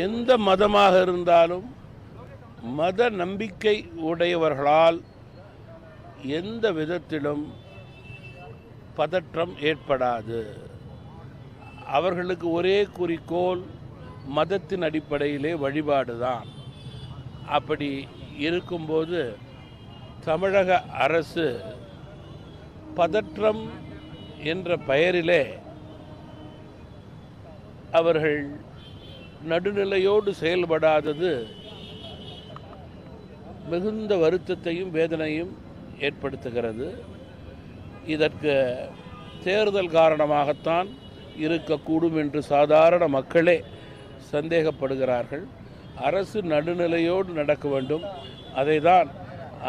எந்த மதமாக இருந்தாலும் மத நம்பிக்கை உடையவர்களால் எந்த விதத்திலும் பதற்றம் ஏற்படாது. அவர்களுக்கு ஒரே குறிக்கோள் மதத்தின் அடிப்படையிலே வழிபாடுதான். அப்படி இருக்கும்போது தமிழக அரசு பதற்றம் என்ற பெயரிலே அவர்கள் நடுநிலையோடு செயல்படாதது மிகுந்த வருத்தத்தையும் வேதனையும் ஏற்படுத்துகிறது. இதற்கு தேர்தல் காரணமாகத்தான் இருக்கக்கூடும் என்று சாதாரண மக்களே சந்தேகப்படுகிறார்கள். அரசு நடுநிலையோடு நடக்க வேண்டும். அதைதான்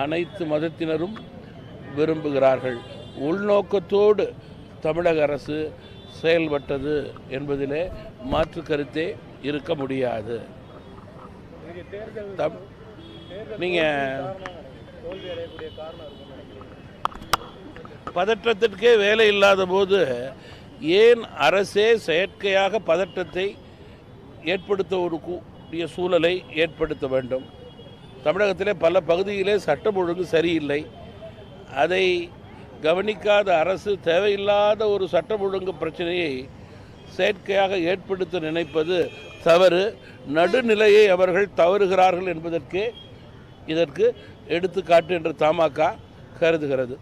அனைத்து மதத்தினரும் விரும்புகிறார்கள். உள்நோக்கத்தோடு தமிழக அரசு செயல்பட்டது என்பதிலே மாற்று கருத்தே இருக்க முடியாது. நீங்கள் பதற்றத்திற்கே வேலை இல்லாத போது ஏன் அரசே செயற்கையாக பதற்றத்தை ஏற்படுத்தக்கூடிய சூழலை ஏற்படுத்த வேண்டும்? தமிழகத்திலே பல பகுதியிலே சட்டம் ஒழுங்கு சரியில்லை. அதை கவனிக்காத அரசு தேவையில்லாத ஒரு சட்டம் ஒழுங்கு பிரச்சனையை செயற்கையாக ஏற்படுத்த நினைப்பது தவறு. நடுநிலையை அவர்கள் தவறுகிறார்கள் என்பதற்கே இதற்கு எடுத்துக்காட்டு என்று தமாக கருதுகிறது.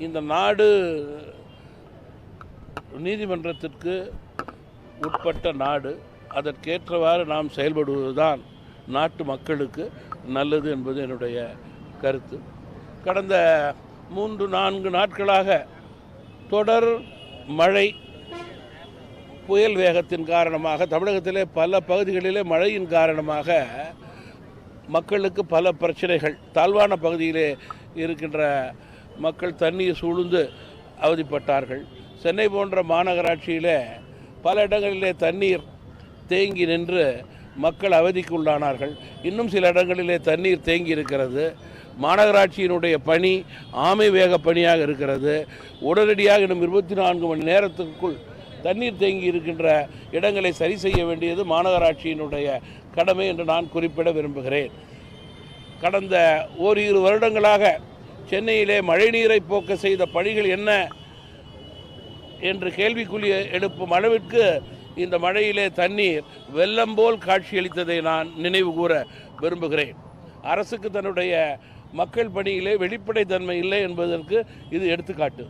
இந்த நாடு நீதிமன்றத்திற்கு உட்பட்ட நாடு. அதற்கேற்றவாறு நாம் செயல்படுவதுதான் நாட்டு மக்களுக்கு நல்லது என்பது என்னுடைய கருத்து. கடந்த 3-4 நாட்களாக தொடர் மழை, புயல் வேகத்தின் காரணமாக தமிழகத்திலே பல பகுதிகளிலே மழையின் காரணமாக மக்களுக்கு பல பிரச்சனைகள். தாழ்வான பகுதியிலே இருக்கின்ற மக்கள் தண்ணீர் சூழ்ந்து அவதிப்பட்டார்கள். சென்னை போன்ற மாநகராட்சியிலே பல இடங்களிலே தண்ணீர் தேங்கி நின்று மக்கள் அவதிக்கு உள்ளானார்கள். இன்னும் சில இடங்களிலே தண்ணீர் தேங்கி இருக்கிறது. மாநகராட்சியினுடைய பணி ஆமை வேக பணியாக இருக்கிறது. உடனடியாக இன்னும் 24 மணி நேரத்திற்குள் தண்ணீர் தேங்கி இருக்கின்ற இடங்களை சரி செய்ய வேண்டியது மாநகராட்சியினுடைய கடமை என்று நான் குறிப்பிட விரும்புகிறேன். கடந்த ஓரிரு வருடங்களாக சென்னையிலே மழைநீரை போக்க செய்த பணிகள் என்ன என்று கேள்விக்குறி எழுப்பும் அளவிற்கு இந்த மழையிலே தண்ணீர் வெள்ளம் போல் காட்சியளித்ததை நான் நினைவு கூற விரும்புகிறேன். அரசுக்கு தன்னுடைய மக்கள் பணியிலே வெளிப்படைத்தன்மை இல்லை என்பதற்கு இது எடுத்துக்காட்டு.